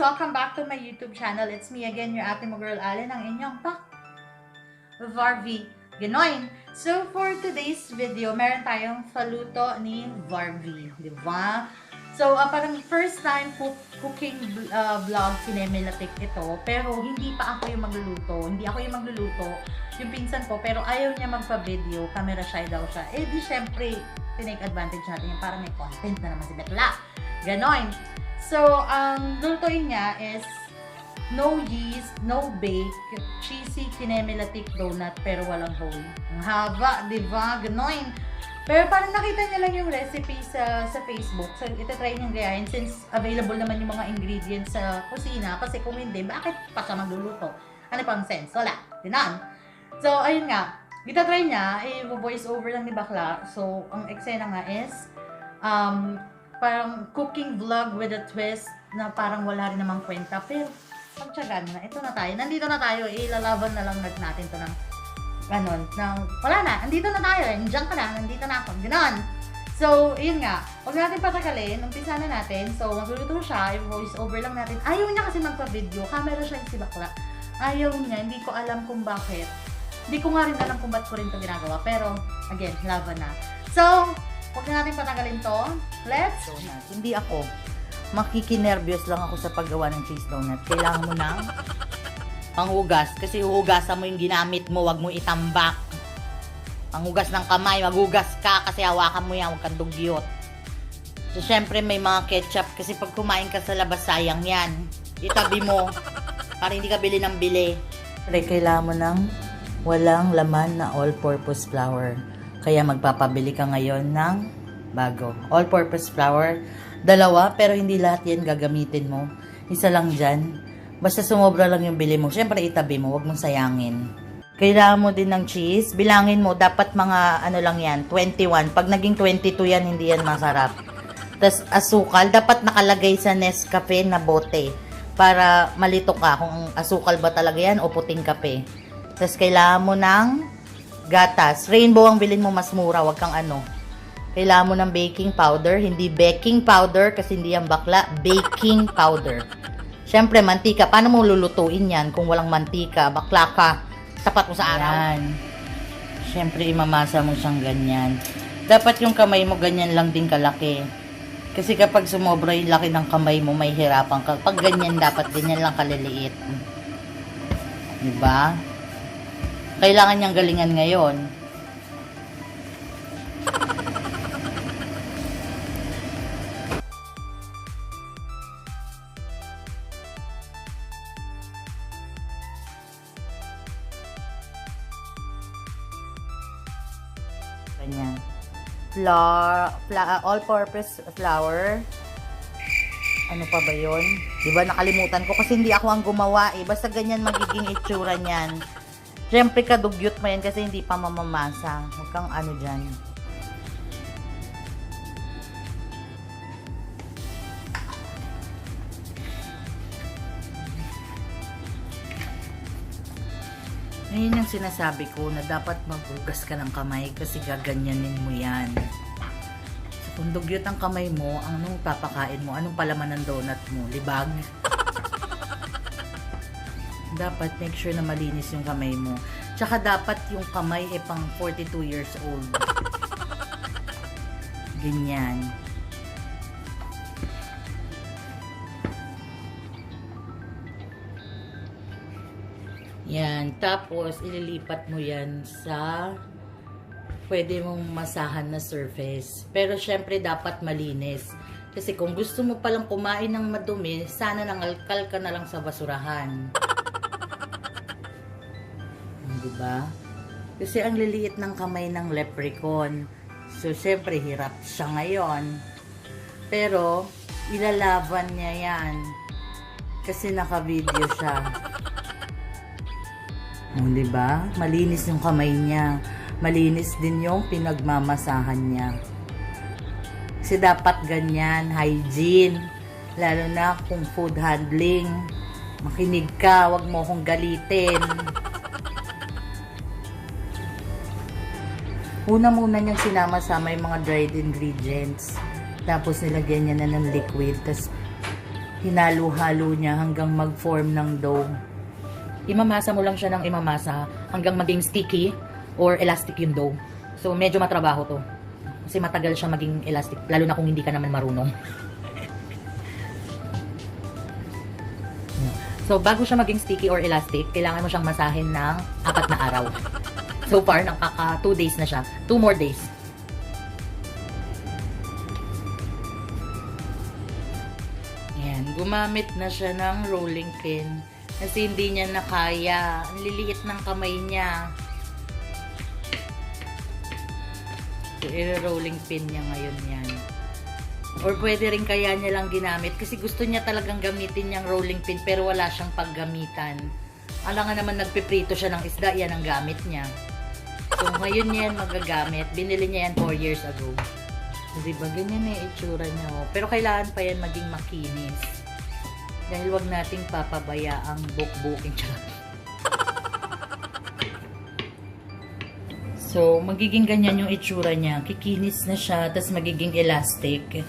Welcome back to my YouTube channel. It's me again, your ate mo girl Allen, ang inyong Varvie. Ganoin. So, for today's video, meron tayong faluto ni Varvie. Diba? So, parang first time cooking vlog kinemilatik ito. Pero, hindi pa ako yung magluluto. Hindi ako yung magluluto. Yung pinsan ko, pero ayaw niya magpa-video. Camera shy daw siya. Eh, di syempre, tinake advantage natin yung parang may content na naman si Betla. Ganoin. So, ang lutuin niya is no yeast, no bake, cheesy kinemilatik donut pero walang hole. Ang haba, di ba? Ganoin. Pero parang nakita niya lang yung recipe sa Facebook. So, itatry niyong gayahin since available naman yung mga ingredients sa kusina. Kasi kung hindi, bakit pa siya magluluto? Ano pang sense? Wala. Ganon. So, ayun nga. Itatry niya, i-voice over lang ni Bakla. So, ang eksena nga is, parang cooking vlog with a twist na parang wala rin namang kwenta. Pero, pagtsagaan na. Ito na tayo. Nandito na tayo. Ilalaban na lang natin to ng ganon. Wala na. Nandito na tayo. Nandiyan ka na. Nandito na ako. Ganon. So, yun nga. Huwag natin patagalin. Umpisa na natin. So, magluluto siya. I-voice over lang natin. Ayaw niya kasi magpa-video. Camera siya yung si Bakla. Ayaw niya. Hindi ko alam kung bakit. Hindi ko nga rin alam kung ba't ko rin ito ginagawa. Pero, again, laban na. So, huwag na natin patagalin to. Let's go. Hindi ako. Makikinervyos lang ako sa paggawa ng cheese donut. Kailangan mo ng panghugas. Kasi huhugasan mo yung ginamit mo. Huwag mo itambak. Panghugas ng kamay. Maghugas ka kasi hawakan mo yan. Huwag kang dugyot. So, syempre may mga ketchup. Kasi pag kumain ka sa labas, sayang yan. Itabi mo. Para hindi ka bili ng bili. Kailangan mo ng walang laman na all-purpose flour. Kaya magpapabili ka ngayon ng bago. All-purpose flour. 2, pero hindi lahat yan gagamitin mo. Isa lang dyan. Basta sumobra lang yung bili mo. Siyempre itabi mo. Huwag mong sayangin. Kailangan mo din ng cheese. Bilangin mo. Dapat mga ano lang yan. 21. Pag naging 22 yan, hindi yan masarap. Tapos asukal. Dapat nakalagay sa Nescafe na bote. Para malito ka kung asukal ba talaga yan o puting kape. Tapos kailangan mo ng gatas. Rainbow ang bilhin mo, mas mura. Huwag kang ano. Kailangan mo ng baking powder. Hindi baking powder kasi hindi yan bakla. Baking powder. Siyempre, mantika. Paano mo lulutuin yan kung walang mantika? Bakla ka. Tapat mo sa araw. Yan. Siyempre, imamasa mo siyang ganyan. Dapat yung kamay mo ganyan lang din kalaki. Kasi kapag sumobra yung laki ng kamay mo, may hirapan ka. Pag ganyan, dapat ganyan lang kaliliit. Diba? Kailangan niyang galingan ngayon. Ganyan. All-purpose flour. Ano pa ba yun? Diba nakalimutan ko kasi hindi ako ang gumawa eh. Basta ganyan magiging itsura niyan. Siyempre kadugyot mo yan kasi hindi pa mamamasa. Huwag kang ano dyan. Ngayon yung sinasabi ko na dapat maghugas ka ng kamay kasi gaganyanin mo yan. So, kung dugyot ang kamay mo, anong papakain mo? Anong palaman ng donut mo? Libag? Dapat make sure na malinis yung kamay mo. Tsaka dapat yung kamay pang 42 years old. Ganyan. Yan. Tapos, ililipat mo yan sa pwede mong masahan na surface. Pero, syempre, dapat malinis. Kasi kung gusto mo palang kumain ng madumi, sana nangalkal ka na lang sa basurahan. Diba? Kasi ang liliit ng kamay ng leprechaun. So, syempre, hirap siya ngayon. Pero, ilalaban niya yan. Kasi naka-video siya. O, diba? Malinis yung kamay niya. Malinis din yung pinagmamasahan niya. Kasi dapat ganyan, hygiene. Lalo na kung food handling. Makinig ka, wag mo akong galitin. Una-muna niyang sinama-sama yung mga dried ingredients. Tapos nilagyan niya na ng liquid. Tapos hinalo-halo niya hanggang mag-form ng dough. Imamasa mo lang siya ng imamasa hanggang maging sticky or elastic yung dough. So, medyo matrabaho to. Kasi matagal siya maging elastic, lalo na kung hindi ka naman marunong. So, bago siya maging sticky or elastic, kailangan mo siyang masahin ng 4 na araw. So far, nakaka 2 days na siya. 2 more days. Ayan, gumamit na siya ng rolling pin. Kasi hindi niya na kaya. Ang liliit ng kamay niya. So, i-rolling pin niya ngayon yan. Or pwede rin kaya niya lang ginamit. Kasi gusto niya talagang gamitin yung rolling pin pero wala siyang paggamitan. Alangan naman nagpiprito siya ng isda, yan ang gamit niya. So, ngayon niya yan magagamit. Binili niya yan 4 years ago. So, diba, ganyan na itsura niya. Oh. Pero kailangan pa yan maging makinis. Dahil wag nating papabaya ang buk-buking siya. So, magiging ganyan yung itsura niya. Kikinis na siya, tapos magiging elastic.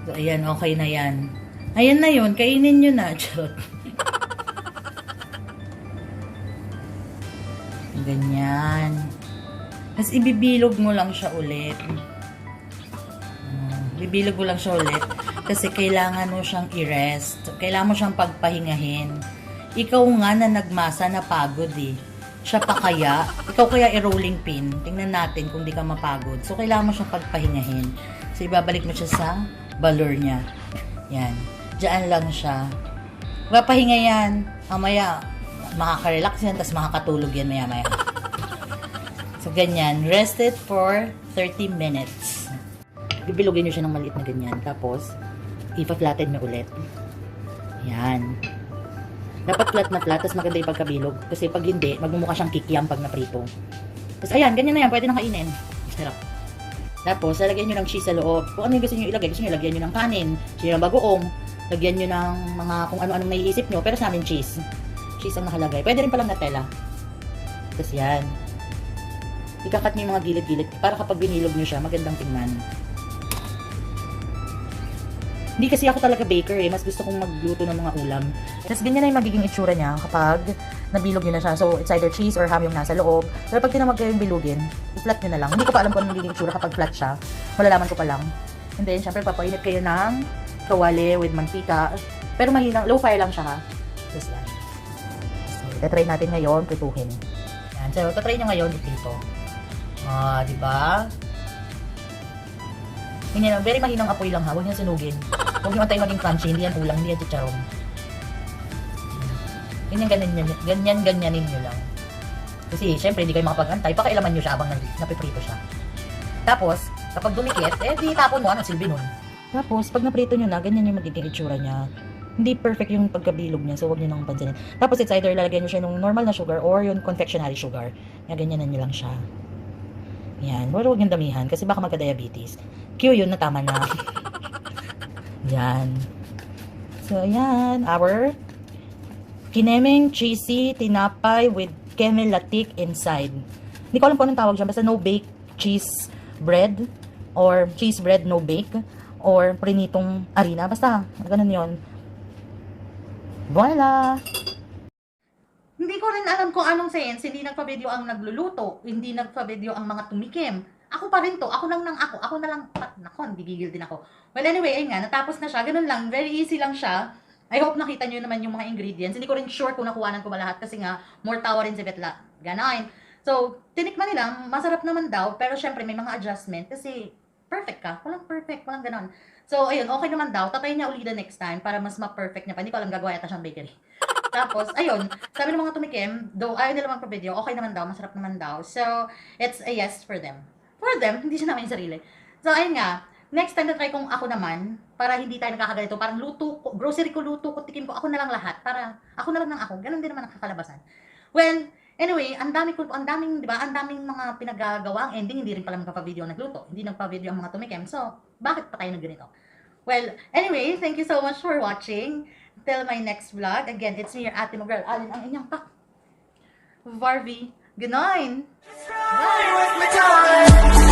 So, ayan, okay na yan. Ayan na yun, kainin nyo na. Charot. Ganyan. Tapos, ibibilog mo lang siya ulit. Bibilog mo lang siya ulit. Kasi kailangan mo siyang i-rest. Kailangan mo siyang pagpahingahin. Ikaw nga na nagmasa na pagod eh. Siya pa kaya? Ikaw kaya i-rolling pin. Tingnan natin kung di ka mapagod. So, kailangan mo siyang pagpahingahin. So, ibabalik mo siya sa balor niya. Yan. Diyan lang siya. Papahinga yan. Mamaya, makaka-relax yan. Tapos makakatulog yan maya-maya. So, ganyan. Rest it for 30 minutes. Bibilugin nyo siya ng maliit na ganyan. Tapos, ipa-flatten nyo ulit. Yan. Dapat flat na flat, tapos maganda yung pagkabilog. Kasi pag hindi, magmumukha siyang kikiam pag naprito. Tapos ayan, ganyan na yan. Pwede nang kainin. Sarap. Tapos, lalagyan nyo ng cheese sa loob. Kung ano yung gusto nyo ilagay. Gusto nyo lagyan nyo ng kanin. Gusto nyo ng bagoong. Lagyan nyo ng mga kung ano-anong naiisip nyo. Pero sa amin, cheese. Cheese ang nakalagay. Pwede rin palang Nutella. Tapos yan. Ikakat nyo yung mga gilid-gilid. Para kapag binilog nyo siya, magandang tingnan. Hindi kasi ako talaga baker eh. Mas gusto kong magluto ng mga ulam. Tapos ganyan na yung magiging itsura niya kapag nabilog nyo na siya. So, it's either cheese or ham yung nasa loob. Pero pag tinamag kayo yung bilugin, i-flat nyo na lang. Hindi ko pa alam kung ano magiging itsura kapag flat siya. Malalaman ko pa lang. And then, syempre, papainit kayo ng kawali with mantika. Pero mahinang, low fire lang siya ha. Just yan. So, try natin ngayon, prituhin. Yan. So, try nyo ngayon dito. Diba? Ganyan, very mahinang apoy lang ha. Huwag nyo sunugin. Huwag nyo antayin maging crunchy. Hindi yan ulang, hindi yan chicharon. Ganyan-ganyanin nyo lang. Kasi, syempre, hindi kayo makapag-antay. Pakailaman nyo siya habang napiprito siya. Tapos, kapag dumikit, di tapon mo. Anong silbi nun? Tapos, pag naprito nyo na, ganyan yung magiging itsura niya. Hindi perfect yung pagkabilog niya, so huwag nyo nang pansinin. Tapos, it's either lalagyan nyo siya ng normal na sugar or yung confectionery sugar. Ganyanan nyo lang siya. Yan. Pero huwag yung damihan kasi baka magka-diabetes. Q yun na tama na. Yan. So, yan. Our kinemeng cheesy tinapay with kemelatik inside. Hindi ko alam kung anong tawag dyan. Basta no-bake cheese bread or cheese bread no-bake or prinitong harina. Basta, ganun yun. Voila! Hindi ko rin alam kung anong sense, hindi nagpa-video ang nagluluto, hindi nagpa-video ang mga tumikim. Ako pa rin to, ako lang ako na lang, nako, gigigil din ako. Well anyway, ayun nga, natapos na siya, ganun lang, very easy lang siya. I hope nakita nyo naman yung mga ingredients. Hindi ko rin sure kung nakuhanan ko ba lahat kasi nga, more tawa rin si Betla. Ganon. So, tinikman nila, masarap naman daw, pero syempre may mga adjustment kasi perfect ka. Walang perfect, walang ganon. So, ayun, okay naman daw. Tatayin niya ulit the next time para mas ma-perfect niya pa. Hindi ko alam gagawa yata siyang bakery. Tapos, ayun, sabi ng mga tumikim, though ayaw nila magpa-video, okay naman daw, masarap naman daw. So, it's a yes for them. For them, hindi siya namin yung sarili. So, ayun nga, next time na try kong ako naman, para hindi tayo nakakaganito, parang luto ko, grocery ko, luto ko, tikim ko, ako na lang lahat, para ako na lang ng ako, ganun din naman ang kakalabasan. Well, anyway, ang daming, di ba, ang daming mga pinagagawa ang ending, hindi rin pala magpa-video ang nagluto, hindi nagpa-video ang mga tumikim, so, bakit pa tayo nagganito? Well, anyway, thank you so much for watching. Till my next vlog. Again, it's me, your ate mo girl, Alin ang inyong pak. Varvie. Good night. Bye!